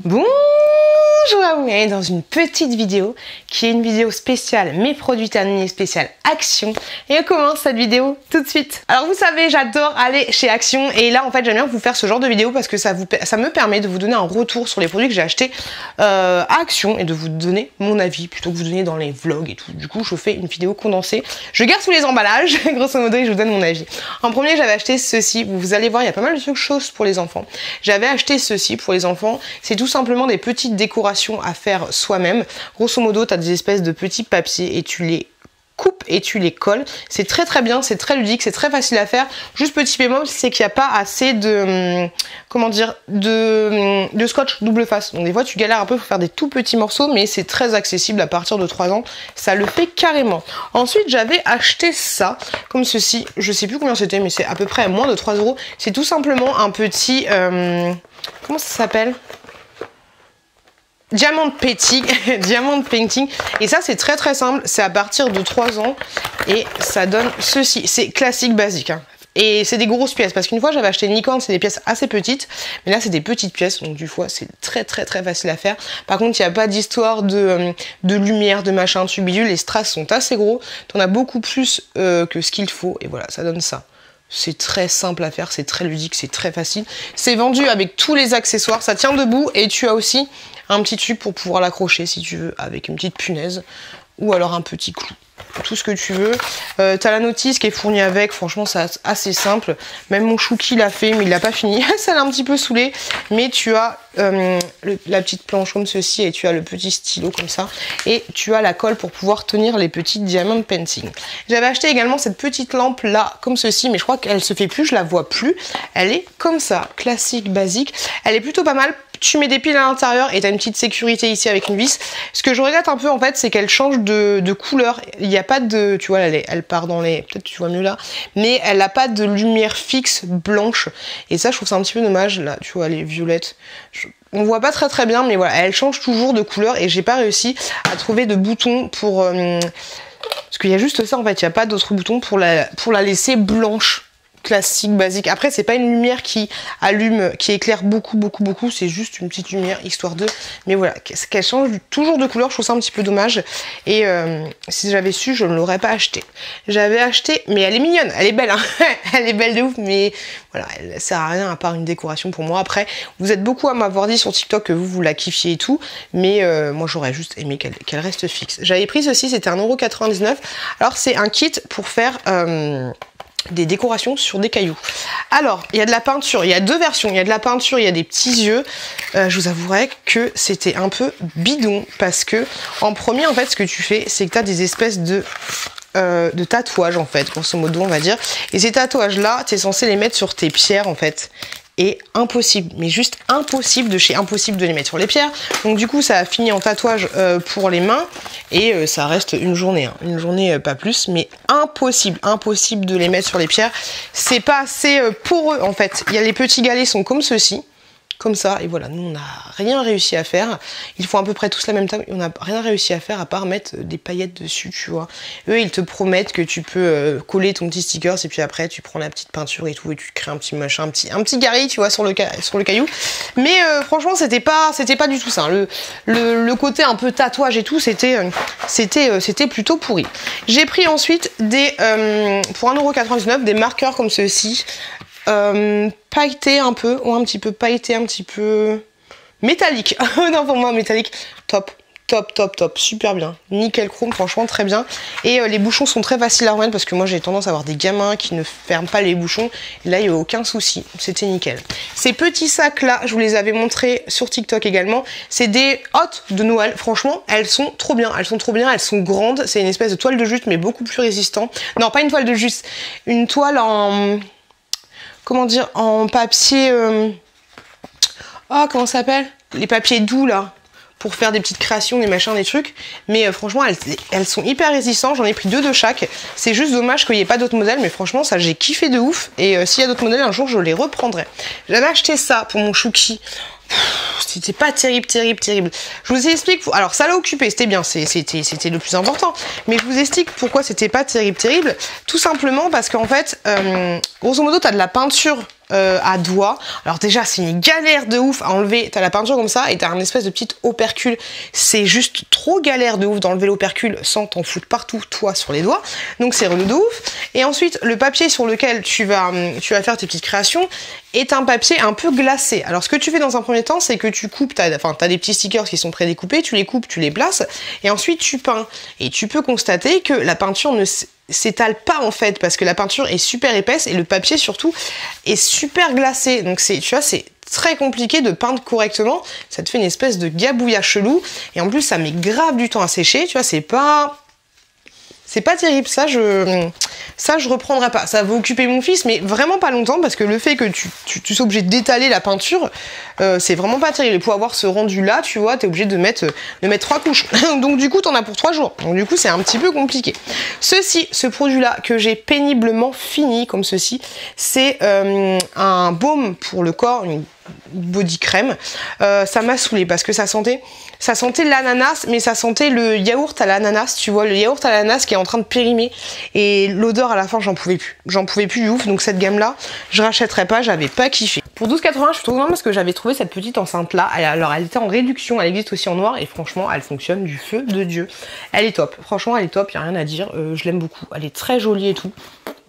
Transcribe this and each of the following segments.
Bonjour à vous, bienvenue dans une petite vidéo qui est une vidéo spéciale mes produits terminés spécial Action et on commence cette vidéo tout de suite. Alors vous savez, j'adore aller chez Action et là en fait j'aime bien vous faire ce genre de vidéo parce que ça me permet de vous donner un retour sur les produits que j'ai achetés à Action et de vous donner mon avis plutôt que vous donner dans les vlogs et tout. Du coup je fais une vidéo condensée, je garde tous les emballages grosso modo et je vous donne mon avis. En premier j'avais acheté ceci, vous allez voir il y a pas mal de choses pour les enfants. J'avais acheté ceci pour les enfants, c'est tout simplement des petites décorations à faire soi-même. Grosso modo, tu as des espèces de petits papiers et tu les coupes et tu les colles. C'est très bien, c'est très ludique, c'est très facile à faire. Juste petit bémol, c'est qu'il n'y a pas assez de de scotch double face. Donc des fois tu galères un peu pour faire des tout petits morceaux, mais c'est très accessible à partir de 3 ans. Ça le fait carrément. Ensuite, j'avais acheté ça, comme ceci. Je sais plus combien c'était, mais c'est à peu près à moins de 3 €. C'est tout simplement un petit... comment ça s'appelle ? Diamond painting, diamond painting, et ça c'est très simple, c'est à partir de 3 ans et ça donne ceci, c'est classique basique hein. Et c'est des grosses pièces parce qu'une fois j'avais acheté Nikon, c'est des pièces assez petites, mais là c'est des petites pièces donc du coup c'est très facile à faire. Par contre il n'y a pas d'histoire de lumière, de machin, de bidule, les strass sont assez gros, t'en as beaucoup plus que ce qu'il faut et voilà ça donne ça. C'est très simple à faire, c'est très ludique, c'est très facile. C'est vendu avec tous les accessoires, ça tient debout et tu as aussi un petit truc pour pouvoir l'accrocher si tu veux avec une petite punaise ou alors un petit clou. Tout ce que tu veux. T'as la notice qui est fournie avec, franchement c'est assez simple. Même mon chouki l'a fait mais il l'a pas fini, ça l'a un petit peu saoulé. Mais tu as la petite planche comme ceci et tu as le petit stylo comme ça. Et tu as la colle pour pouvoir tenir les petits diamond painting. J'avais acheté également cette petite lampe là comme ceci, mais je crois qu'elle se fait plus, je la vois plus. Elle est comme ça, classique, basique. Elle est plutôt pas mal. Tu mets des piles à l'intérieur et tu as une petite sécurité ici avec une vis. Ce que je regrette un peu en fait, c'est qu'elle change de couleur. Il n'y a pas de... Tu vois, elle part dans les... Peut-être tu vois mieux là. Mais elle n'a pas de lumière fixe blanche. Et ça, je trouve ça un petit peu dommage. Là, tu vois, elle est violette. On voit pas très bien, mais voilà, elle change toujours de couleur. Et j'ai pas réussi à trouver de bouton pour... Parce qu'il y a juste ça en fait. Il n'y a pas d'autres boutons pour la laisser blanche. Classique, basique. Après, c'est pas une lumière qui allume, qui éclaire beaucoup. C'est juste une petite lumière, histoire de... Mais voilà, qu'elle change toujours de couleur, je trouve ça un petit peu dommage. Et si j'avais su, je ne l'aurais pas acheté. J'avais acheté... Mais elle est mignonne, elle est belle, hein. Elle est belle de ouf, mais voilà, elle sert à rien à part une décoration pour moi. Après, vous êtes beaucoup à m'avoir dit sur TikTok que vous la kiffiez et tout, mais moi, j'aurais juste aimé qu'elle reste fixe. J'avais pris ceci, c'était 1,99 €. Alors, c'est un kit pour faire... des décorations sur des cailloux. Alors, il y a de la peinture, il y a deux versions, il y a de la peinture, il y a des petits yeux. Je vous avouerai que c'était un peu bidon parce que en premier, en fait, ce que tu fais, c'est que tu as des espèces de tatouages, en fait, grosso modo, on va dire. Et ces tatouages-là, tu es censé les mettre sur tes pierres, en fait. Et impossible, mais juste impossible de chez impossible de les mettre sur les pierres. Donc du coup ça a fini en tatouage pour les mains et ça reste une journée, hein. Une journée pas plus, mais impossible de les mettre sur les pierres. C'est pas assez poreux en fait. Il y a les petits galets sont comme ceci. Comme ça, et voilà, nous on n'a rien réussi à faire. Ils font à peu près tous la même taille, on n'a rien réussi à faire à part mettre des paillettes dessus, tu vois. Eux, ils te promettent que tu peux coller ton petit sticker, et puis après, tu prends la petite peinture et tout, et tu crées un petit machin, un petit gari, tu vois, sur le caillou. Mais franchement, c'était pas du tout ça. Le côté un peu tatouage et tout, c'était plutôt pourri. J'ai pris ensuite des, pour 1,99 € des marqueurs comme ceci. Pailleté un peu, ou un petit peu pailleté, un petit peu métallique. Non, pour moi, métallique, top, super bien. Nickel chrome, franchement, très bien. Et les bouchons sont très faciles à remettre parce que moi, j'ai tendance à avoir des gamins qui ne ferment pas les bouchons. Et là, il n'y a aucun souci, c'était nickel. Ces petits sacs-là, je vous les avais montrés sur TikTok également. C'est des hôtes de Noël. Franchement, elles sont trop bien, elles sont grandes. C'est une espèce de toile de jute, mais beaucoup plus résistant. Non, pas une toile de jute, une toile en... Comment dire, en papier, oh comment ça s'appelle, les papiers doux là, pour faire des petites créations, des machins, des trucs, mais franchement elles sont hyper résistantes, j'en ai pris 2 de chaque, c'est juste dommage qu'il n'y ait pas d'autres modèles, mais franchement ça j'ai kiffé de ouf, et s'il y a d'autres modèles un jour je les reprendrai. J'avais acheté ça pour mon chouki. C'était pas terrible. Je vous explique, alors ça l'a occupé, c'était bien, c'était le plus important, mais je vous explique pourquoi c'était pas terrible. Tout simplement parce qu'en fait, grosso modo, t'as de la peinture à doigt. Alors déjà, c'est une galère de ouf à enlever. T'as la peinture comme ça et t'as un espèce de petit opercule. C'est juste trop galère de ouf d'enlever l'opercule sans t'en foutre partout, toi, sur les doigts. Donc c'est relou de ouf. Et ensuite, le papier sur lequel tu vas faire tes petites créations est un papier un peu glacé. Alors ce que tu fais dans un premier temps, c'est que tu coupes, t'as des petits stickers qui sont prédécoupés, tu les coupes, tu les places, et ensuite tu peins. Et tu peux constater que la peinture ne s'étale pas en fait, parce que la peinture est super épaisse et le papier surtout est super glacé. Donc tu vois, c'est très compliqué de peindre correctement. Ça te fait une espèce de gabouillage chelou. Et en plus, ça met grave du temps à sécher. Tu vois, c'est pas terrible, ça je reprendrai pas. Ça va occuper mon fils, mais vraiment pas longtemps, parce que le fait que tu sois obligé d'étaler la peinture, c'est vraiment pas terrible. Et pour avoir ce rendu là, tu vois, t'es obligé de mettre 3 couches. Donc du coup, t'en as pour 3 jours. Donc du coup, c'est un petit peu compliqué. Ce produit là que j'ai péniblement fini comme ceci, c'est un baume pour le corps, une body crème. Ça m'a saoulé parce que ça sentait l'ananas, mais ça sentait le yaourt à l'ananas, tu vois, le yaourt à l'ananas qui est en train de périmer, et l'odeur à la fin, j'en pouvais plus du ouf. Donc cette gamme là, je rachèterai pas, j'avais pas kiffé. Pour 12,80, je suis trop contente parce que j'avais trouvé cette petite enceinte là. Alors elle était en réduction, elle existe aussi en noir, et franchement elle fonctionne du feu de Dieu. Elle est top, franchement elle est top, y a rien à dire, je l'aime beaucoup, elle est très jolie et tout.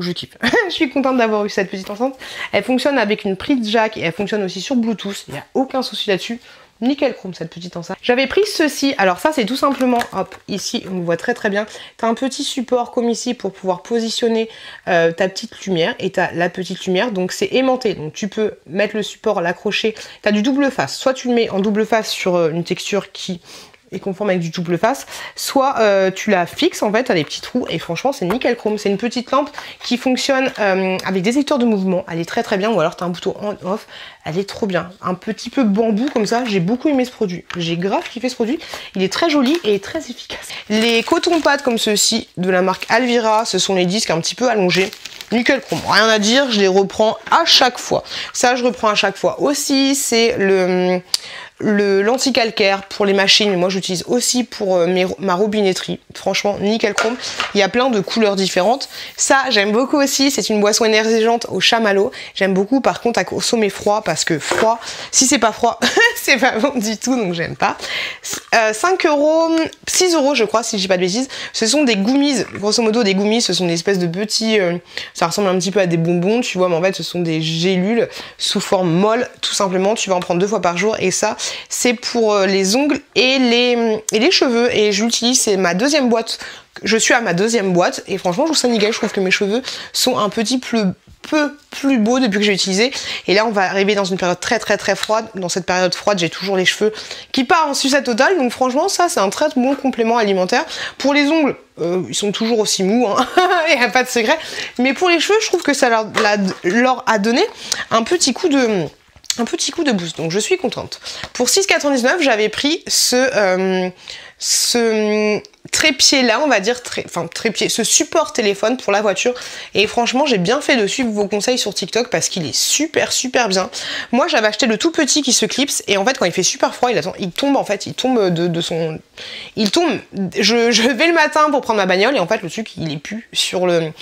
Je kiffe. Je suis contente d'avoir eu cette petite enceinte. Elle fonctionne avec une prise jack et elle fonctionne aussi sur Bluetooth. Il n'y a aucun souci là-dessus. Nickel chrome cette petite enceinte. J'avais pris ceci. Alors ça c'est tout simplement, hop, ici on le voit très très bien. Tu as un petit support comme ici pour pouvoir positionner ta petite lumière. Et tu as la petite lumière, donc c'est aimanté. Donc tu peux mettre le support, l'accrocher. Tu as du double face. Soit tu le mets en double face sur une texture qui est conforme avec du double face, soit tu la fixes en fait à des petits trous, et franchement c'est nickel chrome. C'est une petite lampe qui fonctionne avec des électeurs de mouvement, elle est très très bien, ou alors tu as un bouton on off, elle est trop bien, un petit peu bambou comme ça. J'ai beaucoup aimé ce produit, j'ai grave kiffé ce produit, il est très joli et très efficace. Les cotons pâtes comme ceux-ci de la marque Alvira, ce sont les disques un petit peu allongés, nickel chrome, rien à dire, je les reprends à chaque fois. Ça je reprends à chaque fois aussi. C'est l'anti-calcaire pour les machines, mais moi j'utilise aussi pour ma robinetterie. Franchement nickel chrome, il y a plein de couleurs différentes. Ça j'aime beaucoup aussi, c'est une boisson énergisante au chamallow. J'aime beaucoup, par contre à consommer froid, parce que froid, si c'est pas froid c'est pas bon du tout, donc j'aime pas. 5 €, 6 € je crois si je dis pas de bêtises. Ce sont des gummies, grosso modo des gummies, ce sont des espèces de petits, ça ressemble un petit peu à des bonbons tu vois, mais en fait ce sont des gélules sous forme molle tout simplement. Tu vas en prendre 2 fois par jour, et ça c'est pour les ongles et les cheveux, et je l'utilise, c'est ma deuxième boîte. Je suis à ma deuxième boîte et franchement je trouve ça nickel. Je trouve que mes cheveux sont un petit peu plus beaux depuis que j'ai utilisé, et là on va arriver dans une période très très très froide. Dans cette période froide j'ai toujours les cheveux qui partent en sucette totale, donc franchement ça c'est un très bon complément alimentaire. Pour les ongles, ils sont toujours aussi mous, hein. Il n'y a pas de secret, mais pour les cheveux je trouve que ça leur a donné un petit coup de boost, donc je suis contente. Pour 6,99 j'avais pris ce trépied là, on va dire, trépied, ce support téléphone pour la voiture, et franchement j'ai bien fait de suivre vos conseils sur TikTok parce qu'il est super bien. Moi j'avais acheté le tout petit qui se clipse, et en fait quand il fait super froid il tombe en fait, il tombe je vais le matin pour prendre ma bagnole, et en fait le truc il est plus sur le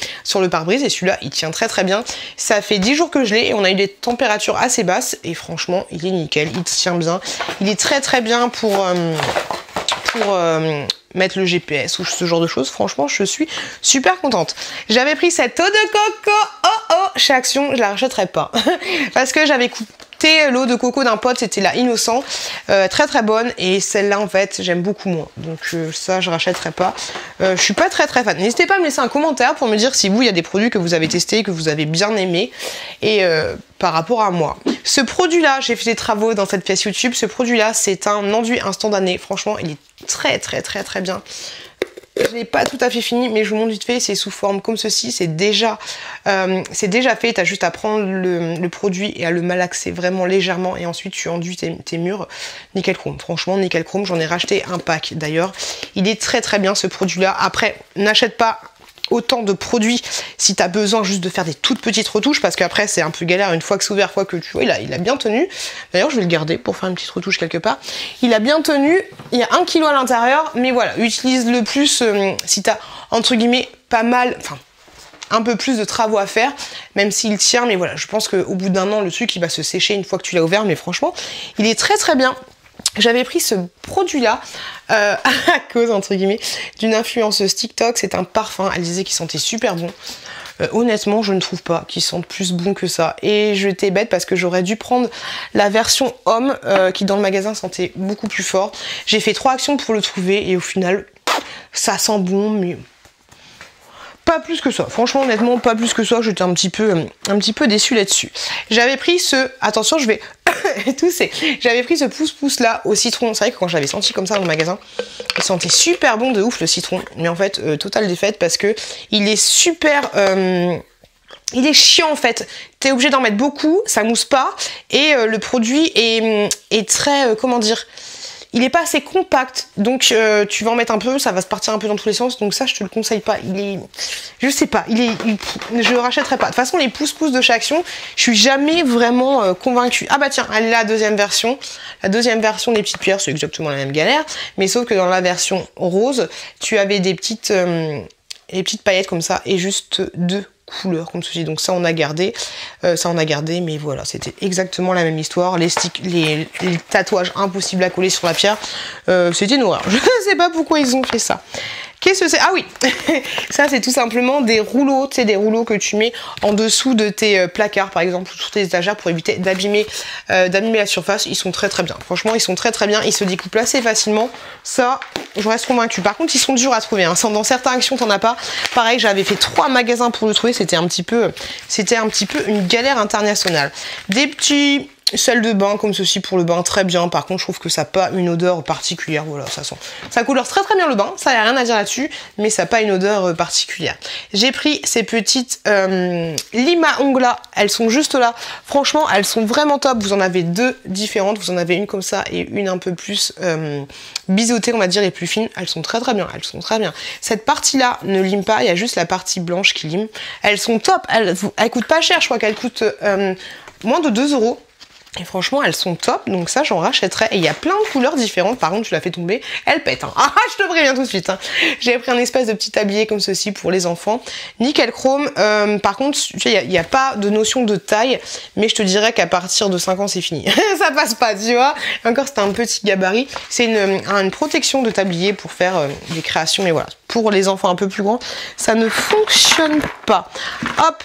pare-brise, et celui-là il tient très bien. Ça fait 10 jours que je l'ai, et on a eu des températures assez basses, et franchement il est nickel, il tient bien, il est très bien pour mettre le GPS ou ce genre de choses. Franchement je suis super contente. J'avais pris cette eau de coco chez Action, je la rachèterai pas parce que j'avais coûté l'eau de coco d'un pote, c'était la Innocent, très bonne, et celle-là en fait j'aime beaucoup moins, donc ça je rachèterai pas. Je suis pas très fan. N'hésitez pas à me laisser un commentaire pour me dire si vous il y a des produits que vous avez testés, que vous avez bien aimé, et par rapport à moi. Ce produit là, j'ai fait des travaux dans cette pièce YouTube, ce produit là c'est un enduit instantané, franchement il est très bien. Je l'ai pas tout à fait fini, mais je vous montre vite fait, c'est sous forme comme ceci, c'est déjà fait, tu as juste à prendre le produit et à le malaxer vraiment légèrement, et ensuite tu enduis tes murs. Nickel chrome, franchement nickel chrome, j'en ai racheté un pack d'ailleurs. Il est très bien ce produit là. Après, n'achète pas autant de produits si tu as besoin juste de faire des toutes petites retouches, parce qu'après c'est un peu galère une fois que c'est ouvert, fois que tu vois, il a bien tenu. D'ailleurs je vais le garder pour faire une petite retouche quelque part. Il a bien tenu, il y a 1 kg à l'intérieur, mais voilà, utilise le plus si tu as entre guillemets pas mal, enfin un peu plus de travaux à faire, même s'il tient, mais voilà, je pense qu'au bout d'un an, le truc, il va se sécher une fois que tu l'as ouvert, mais franchement, il est très très bien. J'avais pris ce produit-là à cause, entre guillemets, d'une influenceuse TikTok. C'est un parfum, elle disait qu'il sentait super bon. Honnêtement, je ne trouve pas qu'il sente plus bon que ça. Et j'étais bête parce que j'aurais dû prendre la version homme qui, dans le magasin, sentait beaucoup plus fort. J'ai fait 3 actions pour le trouver et au final, ça sent bon, mais pas plus que ça. Franchement, honnêtement, pas plus que ça. J'étais un petit peu déçue là-dessus. J'avais pris ce... Attention, je vais tousser. J'avais pris ce pouce-pouce là au citron. C'est vrai que quand j'avais senti comme ça dans le magasin, il sentait super bon de ouf le citron. Mais en fait, totale défaite parce que il est super... il est chiant en fait. T'es obligé d'en mettre beaucoup, ça mousse pas. Et le produit est très... comment dire, il est pas assez compact, donc tu vas en mettre un peu, ça va se partir un peu dans tous les sens, donc ça je te le conseille pas. Il est, je sais pas, je le rachèterai pas. De toute façon, les pouces-pouces de chez Action, je suis jamais vraiment convaincue. Ah bah tiens, elle est la deuxième version. La deuxième version des petites pierres, c'est exactement la même galère, mais sauf que dans la version rose, tu avais des petites paillettes comme ça et juste 2 couleurs comme ceci, donc ça on a gardé, mais voilà, c'était exactement la même histoire. Les tatouages impossibles à coller sur la pierre, c'était une horreur. Je ne sais pas pourquoi ils ont fait ça. Qu'est-ce que c'est? Ah oui, ça c'est tout simplement des rouleaux, tu sais, des rouleaux que tu mets en dessous de tes placards par exemple, ou sur tes étagères pour éviter d'abîmer la surface. Ils sont très très bien, franchement ils sont très très bien, ils se découpent assez facilement, ça je reste convaincue. Par contre ils sont durs à trouver, hein. Dans certaines actions t'en as pas. Pareil, j'avais fait 3 magasins pour le trouver, c'était un petit peu une galère internationale. Des petits sel de bain comme ceci pour le bain, très bien. Par contre je trouve que ça n'a pas une odeur particulière. Voilà, ça colore très très bien le bain, ça n'y a rien à dire là-dessus, mais ça n'a pas une odeur particulière. J'ai pris ces petites Lima Ongla, elles sont juste là, franchement elles sont vraiment top. Vous en avez 2 différentes, vous en avez une comme ça et une un peu plus biseautée on va dire, et plus fine. Elles sont très très bien, elles sont très bien. Cette partie là ne lime pas, il y a juste la partie blanche qui lime. Elles sont top, elles coûtent pas cher, je crois qu'elles coûtent moins de 2 €. Et franchement, elles sont top, donc ça, j'en rachèterai. Et il y a plein de couleurs différentes. Par contre, tu l'as fait tomber, elle pète. Hein. Ah, je te préviens tout de suite. Hein. J'ai pris un espèce de petit tablier comme ceci pour les enfants. Nickel chrome. Par contre, tu sais, il n'y a pas de notion de taille, mais je te dirais qu'à partir de 5 ans, c'est fini. Ça passe pas, tu vois. Encore, c'est un petit gabarit. C'est une protection de tablier pour faire des créations. Mais voilà, pour les enfants un peu plus grands, ça ne fonctionne pas. Hop.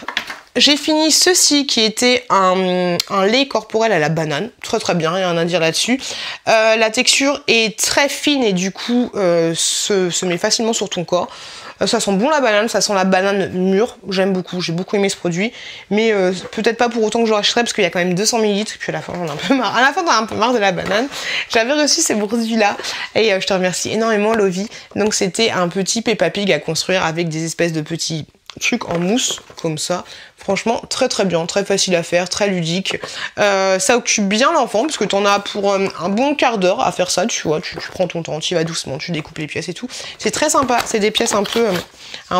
J'ai fini ceci qui était un lait corporel à la banane, très très bien, rien à dire là-dessus. La texture est très fine et du coup se met facilement sur ton corps. Ça sent bon la banane, ça sent la banane mûre, j'aime beaucoup, j'ai beaucoup aimé ce produit, mais peut-être pas pour autant que je rachèterais parce qu'il y a quand même 200 ml, et puis à la fin j'en ai un peu marre. À la fin t'en as un peu marre de la banane. J'avais reçu ces produits-là et je te remercie énormément Lovie. Donc c'était un petit Peppa Pig à construire avec des espèces de petits trucs en mousse comme ça. Franchement très très bien, très facile à faire, très ludique. Ça occupe bien l'enfant parce que t'en as pour un bon quart d'heure à faire ça, tu vois, tu prends ton temps, tu y vas doucement, tu découpes les pièces et tout. C'est très sympa, c'est des pièces un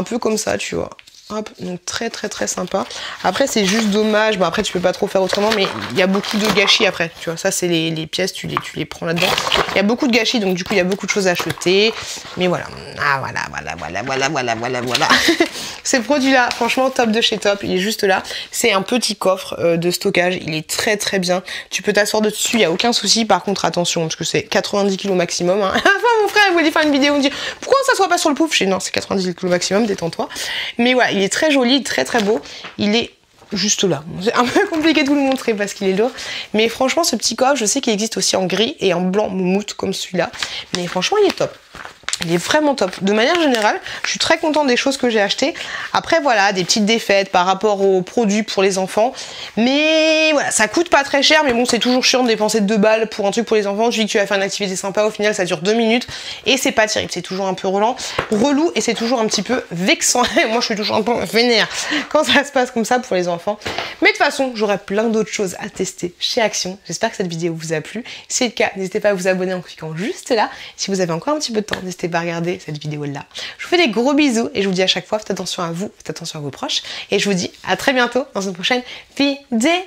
peu comme ça, tu vois. Hop, donc très très très sympa. Après c'est juste dommage, bon après tu peux pas trop faire autrement, mais il y a beaucoup de gâchis après, tu vois, ça c'est les pièces, tu les prends là-dedans. Il y a beaucoup de gâchis, donc du coup il y a beaucoup de choses à acheter, mais voilà. Ah voilà. Ces produits-là, franchement top de chez Top, il est juste là. C'est un petit coffre de stockage, il est très très bien. Tu peux t'asseoir dessus, il n'y a aucun souci. Par contre attention, parce que c'est 90 kg maximum. Hein. Enfin mon frère il voulait faire une vidéo, il me dit pourquoi ça soit pas sur le pouf. Je dis non, c'est 90 kg maximum, détends-toi. Mais voilà, il est très joli, très très beau. Il est juste là. C'est un peu compliqué de vous le montrer parce qu'il est lourd. Mais franchement, ce petit coffre, je sais qu'il existe aussi en gris et en blanc moumoute comme celui-là. Mais franchement, il est top. Il est vraiment top. De manière générale, je suis très contente des choses que j'ai achetées. Après, voilà, des petites défaites par rapport aux produits pour les enfants. Mais voilà, ça coûte pas très cher. Mais bon, c'est toujours chiant de dépenser 2 balles pour un truc pour les enfants. Tu dis que tu vas faire une activité sympa. Au final, ça dure 2 minutes. Et c'est pas terrible. C'est toujours un peu relou. Et c'est toujours un petit peu vexant. Moi, je suis toujours un peu vénère quand ça se passe comme ça pour les enfants. Mais de toute façon, j'aurai plein d'autres choses à tester chez Action. J'espère que cette vidéo vous a plu. Si c'est le cas, n'hésitez pas à vous abonner en cliquant juste là. Si vous avez encore un petit peu de temps, n'hésitez pas à regarder cette vidéo là. Je vous fais des gros bisous et je vous dis à chaque fois, faites attention à vous, faites attention à vos proches et je vous dis à très bientôt dans une prochaine vidéo.